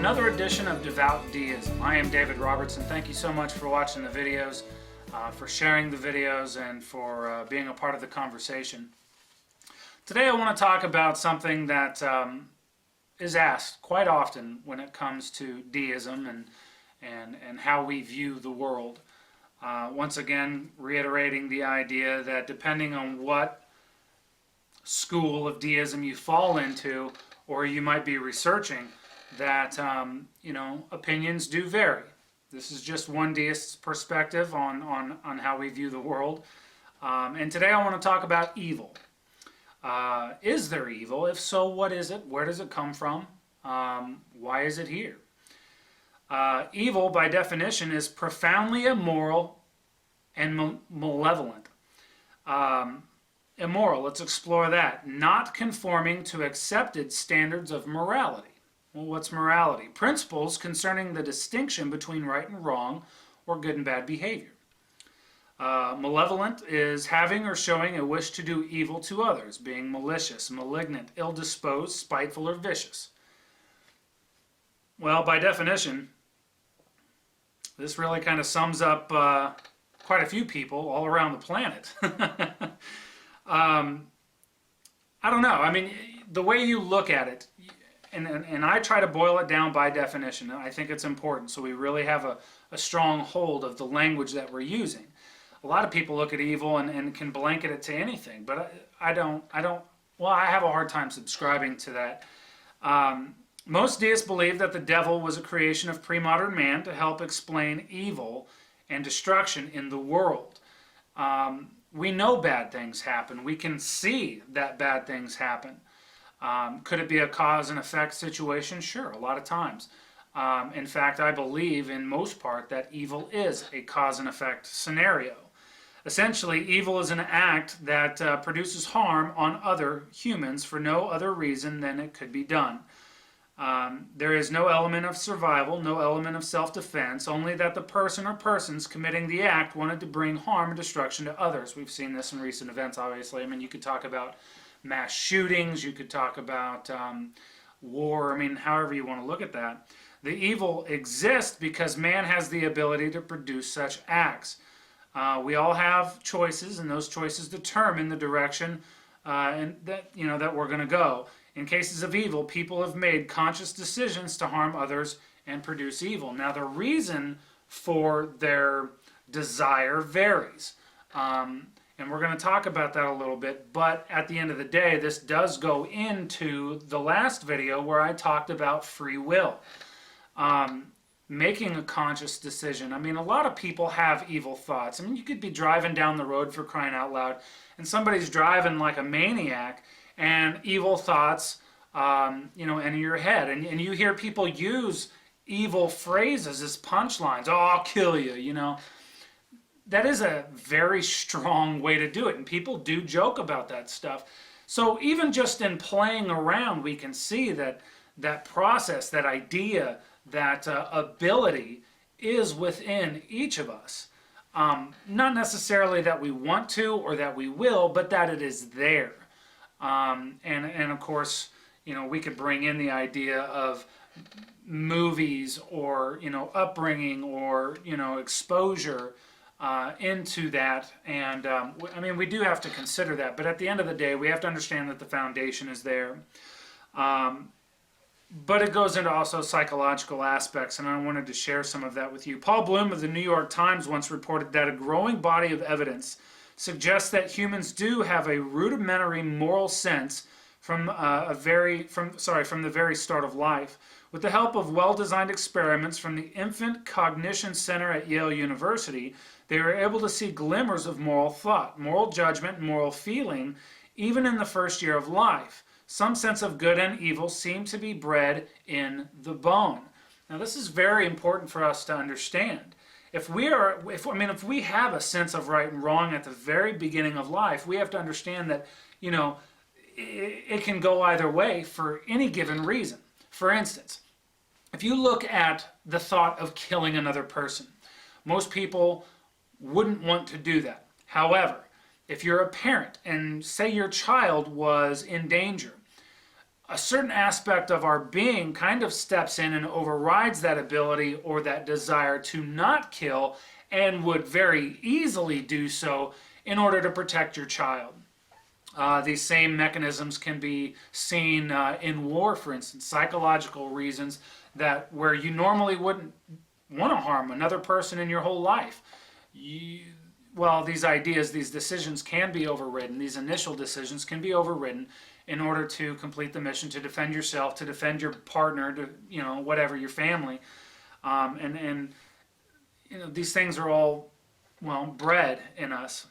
another edition of Devout Deism. I am David Robertson. Thank you so much for watching the videos, for sharing the videos, and for being a part of the conversation. Today I want to talk about something that is asked quite often when it comes to deism and how we view the world. Once again, reiterating the idea that depending on what school of deism you fall into, or you might be researching, that opinions do vary. This is just one deist's perspective on how we view the world. And today I want to talk about evil. Is there evil? If so, what is it? Where does it come from? Why is it here? Evil, by definition, is profoundly immoral and malevolent. Immoral, let's explore that. Not conforming to accepted standards of morality. Well, what's morality? Principles concerning the distinction between right and wrong, or good and bad behavior. Malevolent is having or showing a wish to do evil to others, being malicious, malignant, ill-disposed, spiteful, or vicious. Well, by definition, this really kind of sums up quite a few people all around the planet. I don't know. I mean, the way you look at it, and I try to boil it down by definition. I think it's important, so we really have a strong hold of the language that we're using. A lot of people look at evil and can blanket it to anything, but I don't, well, I have a hard time subscribing to that. Most deists believe that the devil was a creation of pre-modern man to help explain evil and destruction in the world. We know bad things happen. We can see that bad things happen. Could it be a cause and effect situation? Sure, a lot of times. In fact, I believe in most part that evil is a cause and effect scenario. Essentially, evil is an act that produces harm on other humans for no other reason than it could be done. There is no element of survival, no element of self-defense, only that the person or persons committing the act wanted to bring harm and destruction to others. We've seen this in recent events, obviously. I mean, you could talk about mass shootings, you could talk about war, I mean, however you want to look at that. The evil exists because man has the ability to produce such acts. We all have choices, and those choices determine the direction that we're going to go. In cases of evil, people have made conscious decisions to harm others and produce evil. Now, the reason for their desire varies. And we're going to talk about that a little bit, but at the end of the day, this does go into the last video where I talked about free will. Making a conscious decision. I mean, a lot of people have evil thoughts. I mean, you could be driving down the road, for crying out loud, and somebody's driving like a maniac, and evil thoughts, enter your head. And you hear people use evil phrases as punchlines. Oh, I'll kill you, you know. That is a very strong way to do it, and people do joke about that stuff. So even just in playing around, we can see that that process, that idea, that ability is within each of us. Not necessarily that we want to or that we will, but that it is there. And of course, we could bring in the idea of movies or, upbringing or, exposure into that. And I mean, we do have to consider that. But at the end of the day, we have to understand that the foundation is there. But it goes into also psychological aspects, and I wanted to share some of that with you. Paul Bloom of the New York Times once reported that a growing body of evidence suggests that humans do have a rudimentary moral sense from the very start of life. With the help of well-designed experiments from the Infant Cognition Center at Yale University, they were able to see glimmers of moral thought, moral judgment, and moral feeling, even in the first year of life. Some sense of good and evil seemed to be bred in the bone. Now, this is very important for us to understand. If we have a sense of right and wrong at the very beginning of life, we have to understand that, it can go either way for any given reason. For instance, if you look at the thought of killing another person, most people wouldn't want to do that. However, if you're a parent and say your child was in danger, a certain aspect of our being kind of steps in and overrides that ability or that desire to not kill, and would very easily do so in order to protect your child. These same mechanisms can be seen in war, for instance, psychological reasons that where you normally wouldn't want to harm another person in your whole life. These ideas, these decisions can be overridden. These initial decisions can be overridden in order to complete the mission, to defend yourself, to defend your partner, to whatever, your family, and these things are all bred in us.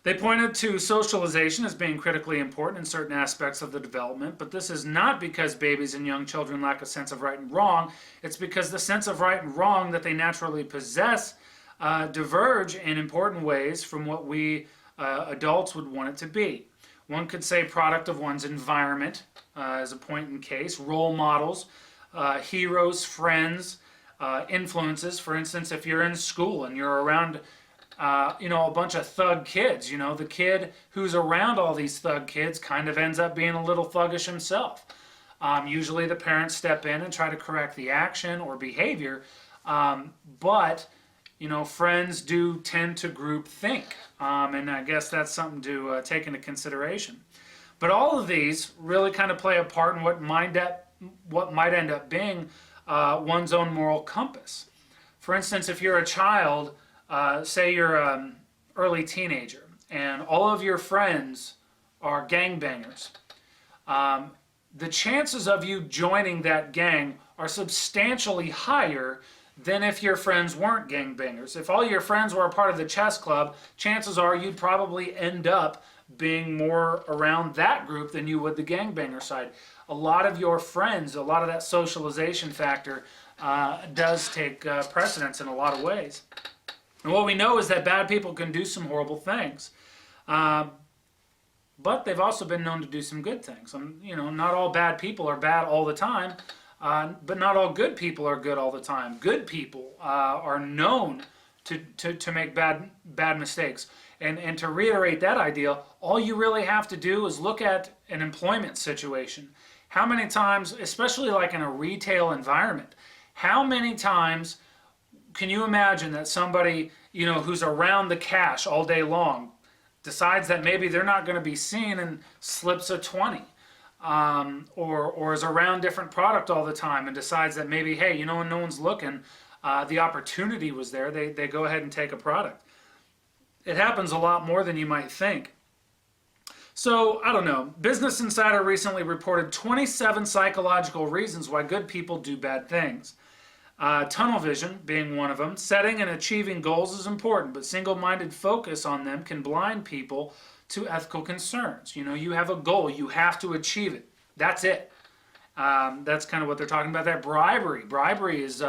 They pointed to socialization as being critically important in certain aspects of the development, but this is not because babies and young children lack a sense of right and wrong. It's because the sense of right and wrong that they naturally possess diverge in important ways from what we adults would want it to be. One could say product of one's environment as a point in case, role models, heroes, friends, influences. For instance, if you're in school and you're around a bunch of thug kids, the kid who's around all these thug kids kind of ends up being a little thuggish himself. Usually the parents step in and try to correct the action or behavior, but friends do tend to group think, and I guess that's something to take into consideration. But all of these really kind of play a part in what might end up being one's own moral compass. For instance, if you're a child, say you're an early teenager, and all of your friends are gangbangers, the chances of you joining that gang are substantially higher than if your friends weren't gangbangers. If all your friends were a part of the chess club, chances are you'd probably end up being more around that group than you would the gangbanger side. A lot of your friends, a lot of that socialization factor does take precedence in a lot of ways. And what we know is that bad people can do some horrible things. But they've also been known to do some good things. Not all bad people are bad all the time, but not all good people are good all the time. Good people are known to make bad mistakes. And to reiterate that idea, all you really have to do is look at an employment situation. How many times, especially like in a retail environment, how many times can you imagine that somebody, who's around the cash all day long decides that maybe they're not going to be seen and slips a 20, or is around different product all the time and decides that maybe, hey, when no one's looking, the opportunity was there, they go ahead and take a product. It happens a lot more than you might think. So, I don't know. Business Insider recently reported 27 psychological reasons why good people do bad things. Tunnel vision being one of them. Setting and achieving goals is important, but single-minded focus on them can blind people to ethical concerns. You have a goal, you have to achieve it. That's it. That's kind of what they're talking about there. Bribery is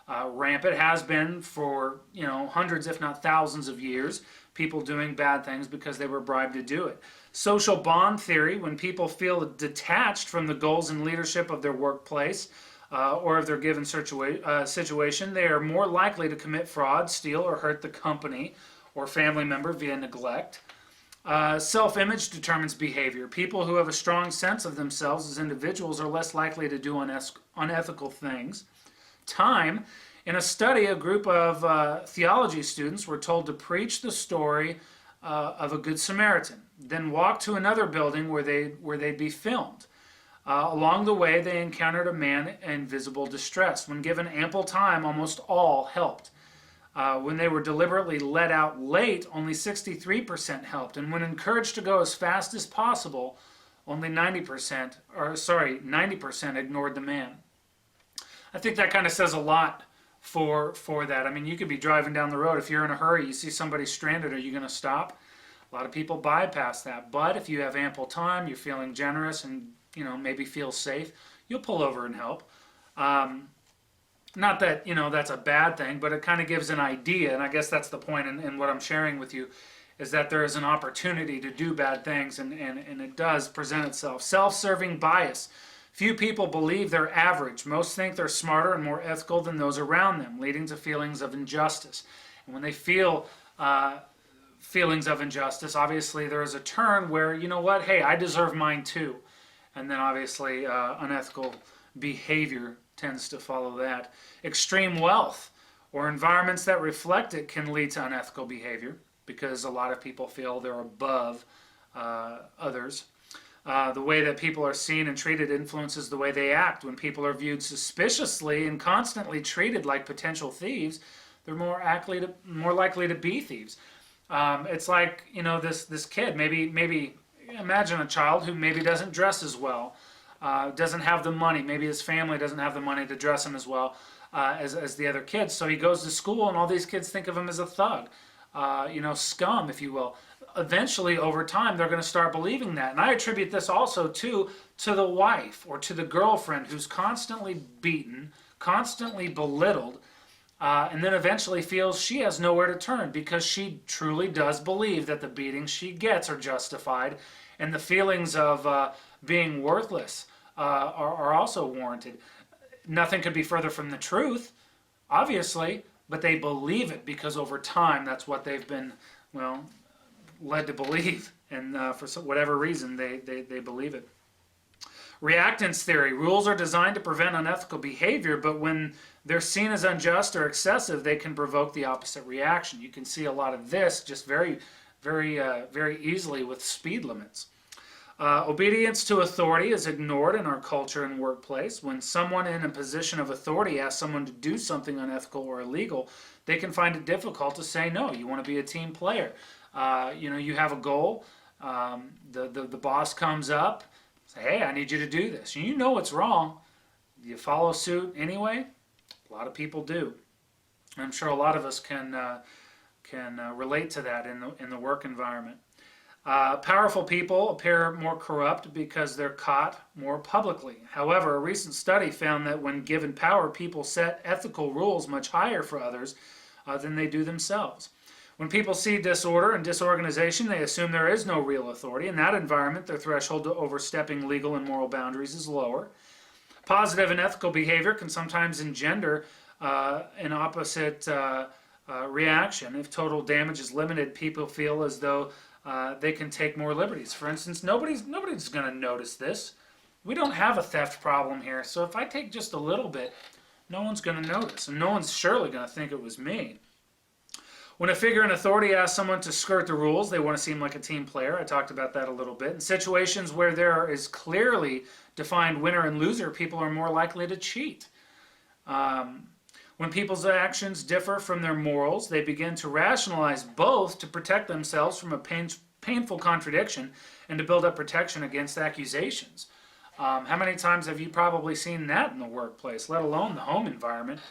rampant, has been for hundreds, if not thousands of years. People doing bad things because they were bribed to do it. Social bond theory, when people feel detached from the goals and leadership of their workplace, or of their given situation, they are more likely to commit fraud, steal, or hurt the company or family member via neglect. Self-image determines behavior. People who have a strong sense of themselves as individuals are less likely to do unethical things. Time. In a study, a group of theology students were told to preach the story of a Good Samaritan, then walk to another building where they'd be filmed. Along the way, they encountered a man in visible distress. When given ample time, almost all helped. When they were deliberately let out late, only 63% helped. And when encouraged to go as fast as possible, only 90% ignored the man. I think that kind of says a lot for that. I mean, you could be driving down the road. If you're in a hurry, you see somebody stranded, are you going to stop? A lot of people bypass that. But if you have ample time, you're feeling generous and maybe feel safe, you'll pull over and help. Not that that's a bad thing, but it kind of gives an idea, and I guess that's the point in what I'm sharing with you, is that there is an opportunity to do bad things, and it does present itself. Self-serving bias. Few people believe they're average. Most think they're smarter and more ethical than those around them, leading to feelings of injustice. And when they feel feelings of injustice, obviously there is a turn where, hey, I deserve mine too. and then obviously unethical behavior tends to follow that. Extreme wealth or environments that reflect it can lead to unethical behavior because a lot of people feel they're above others. The way that people are seen and treated influences the way they act. When people are viewed suspiciously and constantly treated like potential thieves, they're more likely to be thieves. It's like, this kid, maybe imagine a child who maybe doesn't dress as well, doesn't have the money. Maybe his family doesn't have the money to dress him as well as the other kids. So he goes to school and all these kids think of him as a thug, scum, if you will. Eventually, over time, they're going to start believing that. And I attribute this also to the wife or to the girlfriend who's constantly beaten, constantly belittled, and then eventually feels she has nowhere to turn because she truly does believe that the beatings she gets are justified, and the feelings of being worthless are also warranted. Nothing could be further from the truth, obviously, but they believe it because over time that's what they've been, led to believe, and for whatever reason they believe it. Reactance theory. Rules are designed to prevent unethical behavior, but when they're seen as unjust or excessive, they can provoke the opposite reaction. You can see a lot of this just very easily with speed limits. Obedience to authority is ignored in our culture and workplace. When someone in a position of authority asks someone to do something unethical or illegal, they can find it difficult to say no. You want to be a team player. You have a goal. The boss comes up, say, hey, I need you to do this. You know it's wrong. Do you follow suit anyway? A lot of people do. I'm sure a lot of us can relate to that in the work environment. Powerful people appear more corrupt because they're caught more publicly. However, a recent study found that when given power, people set ethical rules much higher for others than they do themselves. When people see disorder and disorganization, they assume there is no real authority. In that environment, their threshold to overstepping legal and moral boundaries is lower. Positive and ethical behavior can sometimes engender an opposite reaction. If total damage is limited, people feel as though they can take more liberties. For instance, nobody's going to notice this. We don't have a theft problem here, so if I take just a little bit, no one's going to notice, and no one's surely going to think it was me. When a figure in authority asks someone to skirt the rules, they want to seem like a team player. I talked about that a little bit. In situations where there is clearly defined winner and loser, people are more likely to cheat. When people's actions differ from their morals, they begin to rationalize both to protect themselves from a painful contradiction and to build up protection against accusations. How many times have you probably seen that in the workplace, let alone the home environment?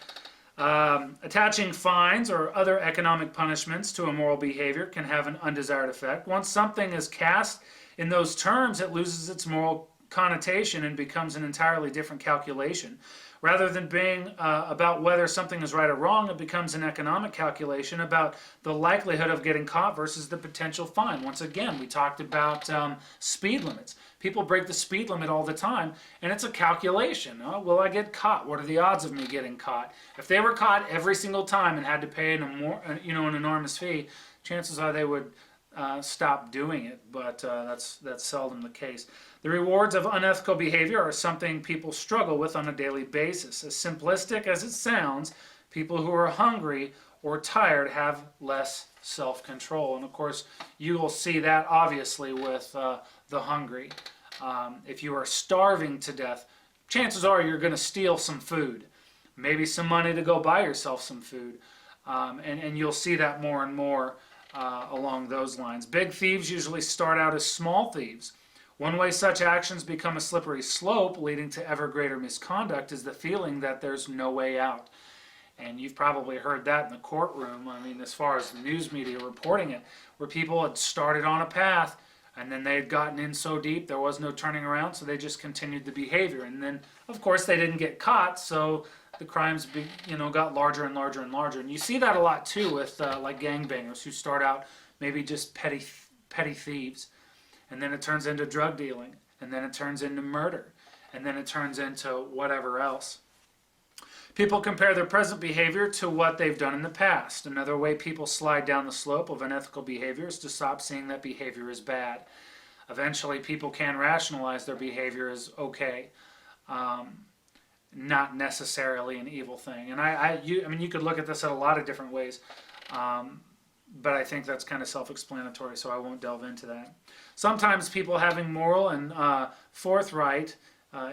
Attaching fines or other economic punishments to immoral behavior can have an undesired effect. Once something is cast in those terms, it loses its moral connotation and becomes an entirely different calculation. Rather than being about whether something is right or wrong, it becomes an economic calculation about the likelihood of getting caught versus the potential fine. Once again, we talked about speed limits. People break the speed limit all the time, and it's a calculation. Will I get caught? What are the odds of me getting caught? If they were caught every single time and had to pay an enormous fee, chances are they would stop doing it, but that's seldom the case. The rewards of unethical behavior are something people struggle with on a daily basis. As simplistic as it sounds, people who are hungry or tired have less self-control. And of course, you will see that obviously with the hungry. If you are starving to death, chances are you're going to steal some food, maybe some money to go buy yourself some food. And you'll see that more and more along those lines. Big thieves usually start out as small thieves. One way such actions become a slippery slope, leading to ever greater misconduct, is the feeling that there's no way out. And you've probably heard that in the courtroom, as far as the news media reporting it, where people had started on a path, and then they had gotten in so deep there was no turning around, so they just continued the behavior. And then, of course, they didn't get caught, so the crimes got larger and larger and larger. And you see that a lot, too, with like gangbangers who start out maybe just petty thieves. And then it turns into drug dealing, and then it turns into murder, and then it turns into whatever else. People compare their present behavior to what they've done in the past. Another way people slide down the slope of unethical behavior is to stop seeing that behavior as bad. Eventually, people can rationalize their behavior as okay, not necessarily an evil thing. And I mean, you could look at this in a lot of different ways, but I think that's kind of self-explanatory, so I won't delve into that. Sometimes people having moral and forthright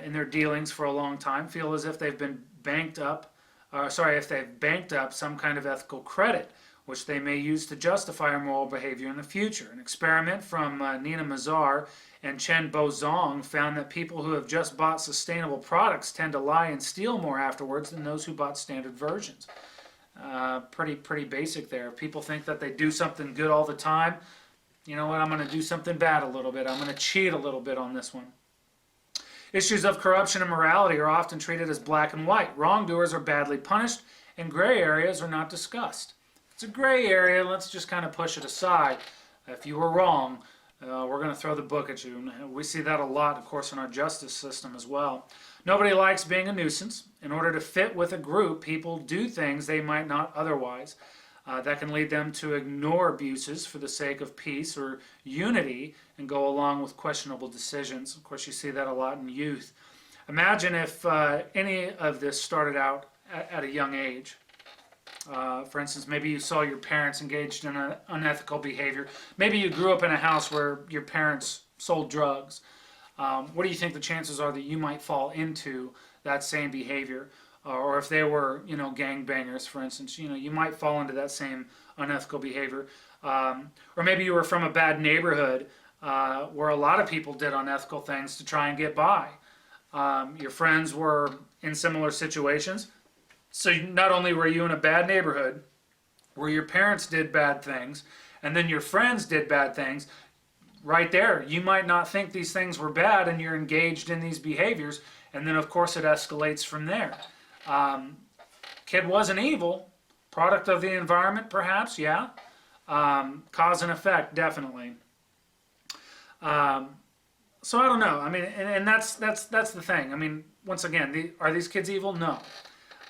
in their dealings for a long time feel as if they've been if they've banked up some kind of ethical credit, which they may use to justify immoral behavior in the future. An experiment from Nina Mazar and Chen Bozong found that people who have just bought sustainable products tend to lie and steal more afterwards than those who bought standard versions. Pretty basic there. If people think that they do something good all the time, you know what, I'm going to do something bad a little bit. I'm going to cheat a little bit on this one. Issues of corruption and morality are often treated as black and white. Wrongdoers are badly punished, and gray areas are not discussed. It's a gray area, let's just kind of push it aside. If you were wrong, we're going to throw the book at you. We see that a lot, of course, in our justice system as well. Nobody likes being a nuisance. In order to fit with a group, people do things they might not otherwise. That can lead them to ignore abuses for the sake of peace or unity and go along with questionable decisions. Of course, you see that a lot in youth. Imagine if any of this started out at a young age. For instance, maybe you saw your parents engaged in unethical behavior. Maybe you grew up in a house where your parents sold drugs. What do you think the chances are that you might fall into that same behavior? Or if they were, gangbangers, for instance, you might fall into that same unethical behavior. Or maybe you were from a bad neighborhood where a lot of people did unethical things to try and get by. Your friends were in similar situations. So not only were you in a bad neighborhood where your parents did bad things, and then your friends did bad things, right there, you might not think these things were bad, and you're engaged in these behaviors, and then of course it escalates from there. Kid wasn't evil, product of the environment perhaps, yeah. Cause and effect, definitely. So I don't know. I mean, and that's the thing. I mean, once again, are these kids evil? No.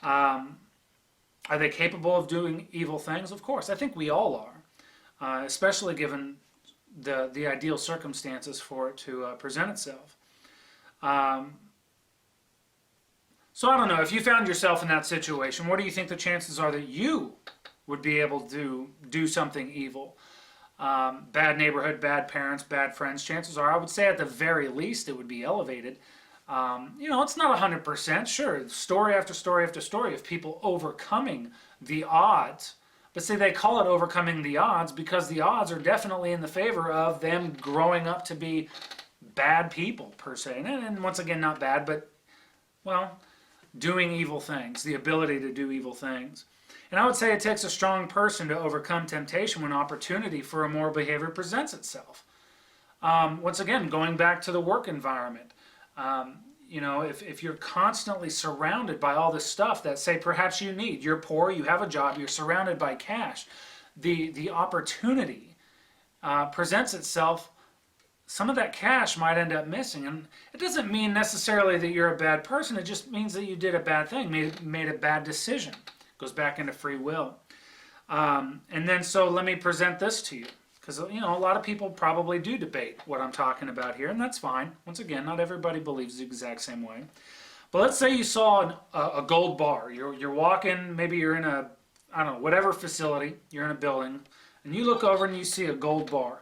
Are they capable of doing evil things? Of course. I think we all are, especially given the ideal circumstances for it to present itself. So I don't know, if you found yourself in that situation, what do you think the chances are that you would be able to do something evil? Bad neighborhood, bad parents, bad friends, chances are, I would say at the very least it would be elevated. It's not 100%, sure, story after story after story of people overcoming the odds. But see, they call it overcoming the odds because the odds are definitely in the favor of them growing up to be bad people, per se. And once again, not bad, but, well, doing evil things, the ability to do evil things. And I would say it takes a strong person to overcome temptation when opportunity for immoral behavior presents itself. Once again, going back to the work environment, if you're constantly surrounded by all this stuff that, say, perhaps you need, you're poor, you have a job, you're surrounded by cash, the opportunity presents itself, some of that cash might end up missing. And it doesn't mean necessarily that you're a bad person, it just means that you did a bad thing, made a bad decision. It goes back into free will. And then so let me present this to you. Because, a lot of people probably do debate what I'm talking about here, and that's fine. Once again, not everybody believes the exact same way. But let's say you saw a gold bar. You're walking, maybe you're in whatever facility, you're in a building, and you look over and you see a gold bar.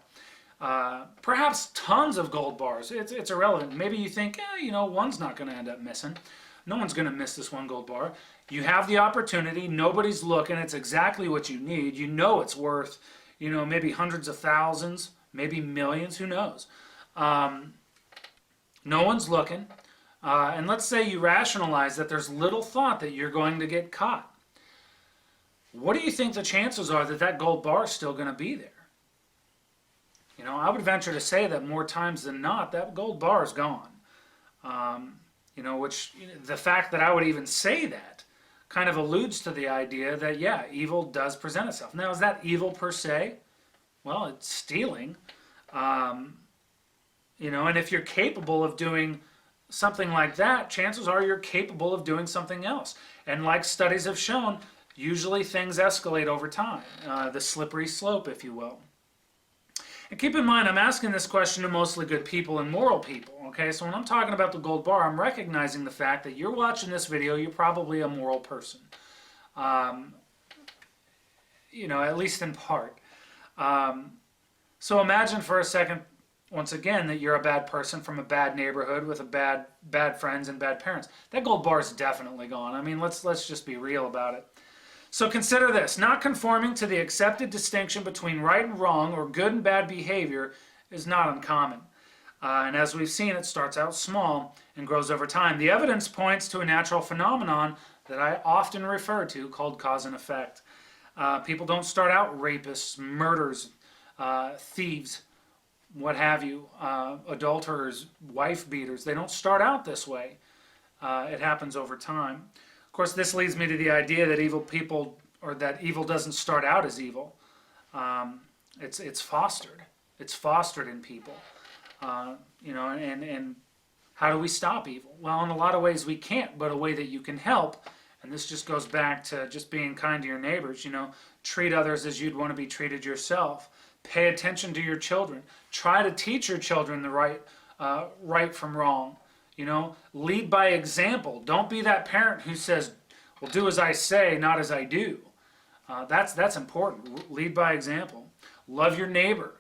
Perhaps tons of gold bars. It's irrelevant. Maybe you think, one's not going to end up missing. No one's going to miss this one gold bar. You have the opportunity. Nobody's looking. It's exactly what you need. You know it's worth maybe hundreds of thousands, maybe millions, who knows. No one's looking. And let's say you rationalize that there's little thought that you're going to get caught. What do you think the chances are that that gold bar is still going to be there? I would venture to say that more times than not, that gold bar is gone. The fact that I would even say that kind of alludes to the idea that, yeah, evil does present itself. Now, is that evil per se? Well, it's stealing. And if you're capable of doing something like that, chances are you're capable of doing something else. And like studies have shown, usually things escalate over time, the slippery slope, if you will. And keep in mind, I'm asking this question to mostly good people and moral people, okay? So when I'm talking about the gold bar, I'm recognizing the fact that you're watching this video, you're probably a moral person. Um, at least in part. So imagine for a second, once again, that you're a bad person from a bad neighborhood with a bad friends and bad parents. That gold bar is definitely gone. I mean, let's just be real about it. So consider this: not conforming to the accepted distinction between right and wrong or good and bad behavior is not uncommon. And as we've seen, it starts out small and grows over time. The evidence points to a natural phenomenon that I often refer to called cause and effect. People don't start out rapists, murderers, thieves, what have you, adulterers, wife beaters. They don't start out this way. It happens over time. Of course, this leads me to the idea that evil people, or that evil doesn't start out as evil. It's fostered. It's fostered in people. And how do we stop evil? Well, in a lot of ways we can't, but a way that you can help, and this just goes back to just being kind to your neighbors, treat others as you'd want to be treated yourself. Pay attention to your children. Try to teach your children the right from wrong. Lead by example. Don't be that parent who says, well, do as I say, not as I do. That's important. Lead by example. Love your neighbor.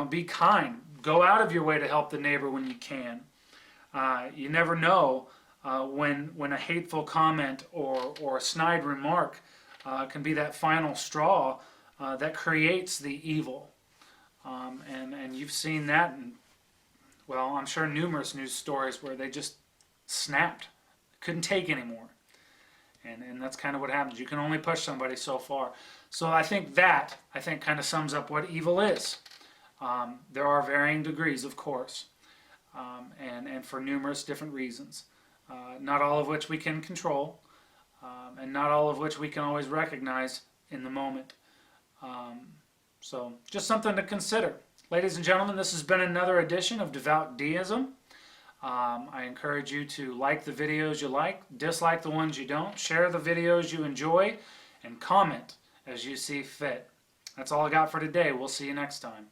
Be kind. Go out of your way to help the neighbor when you can. You never know when a hateful comment or a snide remark can be that final straw that creates the evil. And you've seen that in, well, I'm sure numerous news stories where they just snapped, couldn't take anymore. And that's kind of what happens. You can only push somebody so far. So I think kind of sums up what evil is. There are varying degrees, of course, and for numerous different reasons, not all of which we can control, and not all of which we can always recognize in the moment. So just something to consider. Ladies and gentlemen, this has been another edition of Devout Deism. I encourage you to like the videos you like, dislike the ones you don't, share the videos you enjoy, and comment as you see fit. That's all I got for today. We'll see you next time.